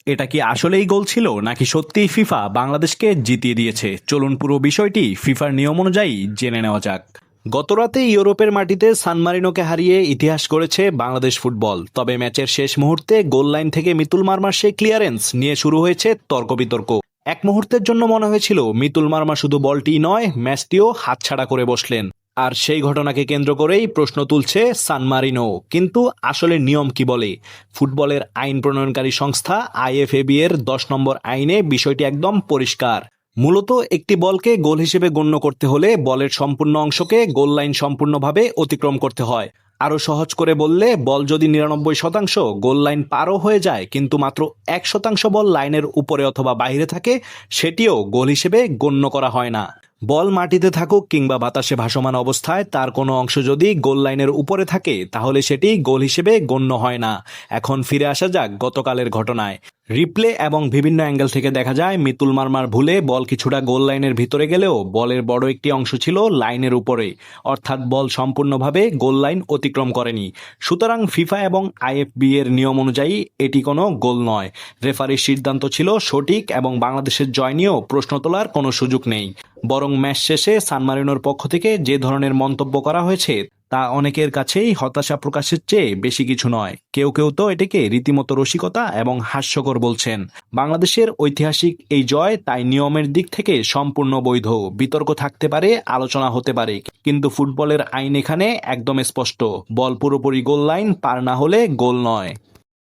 এটা কি আসলেই গোল ছিল নাকি সত্যিই ফিফা বাংলাদেশকে জিতিয়ে দিয়েছে? চলুন পুরো বিষয়টি ফিফার নিয়ম অনুযায়ী জেনে নেওয়া যাক। গতরাতে ইউরোপের মাটিতে সান মারিনোকে হারিয়ে ইতিহাস গড়েছে বাংলাদেশ ফুটবল। তবে ম্যাচের শেষ মুহূর্তে গোল লাইন থেকে মিতুল মার্মার সেই ক্লিয়ারেন্স নিয়ে শুরু হয়েছে তর্ক বিতর্ক। এক মুহূর্তের জন্য মনে হয়েছিল মিতুল মার্মা শুধু বলটি নয়, ম্যাচটিও হাতছাড়া করে বসলেন। আর সেই ঘটনাকে কেন্দ্র করেই প্রশ্ন তুলছে সান মারিনো। কিন্তু আসলে নিয়ম কি বলে? ফুটবলের আইন প্রণয়নকারী সংস্থা আইএফএবি এর 10 নম্বর আইনে বিষয়টি একদম পরিষ্কার। মূলত একটি বলকে গোল হিসেবে গণ্য করতে হলে বলের সম্পূর্ণ অংশকে গোল লাইন সম্পূর্ণভাবে অতিক্রম করতে হয়। আরও সহজ করে বললে, বল যদি 99% গোল লাইন পারও হয়ে যায় কিন্তু মাত্র 1% বল লাইনের উপরে অথবা বাইরে থাকে, সেটিও গোল হিসেবে গণ্য করা হয় না। বল মাটিতে থাকুক কিংবা বাতাসে ভাসমান অবস্থায় তার কোনো অংশ যদি গোল লাইনের উপরে থাকে তাহলে সেটি গোল হিসেবে গণ্য হয় না। এখন ফিরে আসা যাক গতকালের ঘটনায়। রিপ্লে এবং বিভিন্ন অ্যাঙ্গেল থেকে দেখা যায় মিতুল মার্মার ভুলে বল কিছুটা গোল লাইনের ভিতরে গেলেও বলের বড় একটি অংশ ছিল লাইনের উপরে, অর্থাৎ বল সম্পূর্ণভাবে গোল লাইন অতিক্রম করেনি। সুতরাং ফিফা এবং আইএফবি এর নিয়ম অনুযায়ী এটি কোনো গোল নয়। রেফারির সিদ্ধান্ত ছিল সঠিক এবং বাংলাদেশের জয় নিয়েও প্রশ্ন তোলার কোনো সুযোগ নেই। বরং ম্যাচ শেষে সান মারিনোর পক্ষ থেকে যে ধরনের মন্তব্য করা হয়েছে তা অনেকের কাছেই হতাশা প্রকাশের চেয়ে বেশি কিছু নয়। কেউ কেউ তো এটিকে রীতিমতো রসিকতা এবং হাস্যকর বলছেন। বাংলাদেশের ঐতিহাসিক এই জয় তাই নিয়মের দিক থেকে সম্পূর্ণ বৈধ। বিতর্ক থাকতে পারে, আলোচনা হতে পারে, কিন্তু ফুটবলের আইন এখানে একদম স্পষ্ট। বল পুরোপুরি গোল লাইন পার না হলে গোল নয়।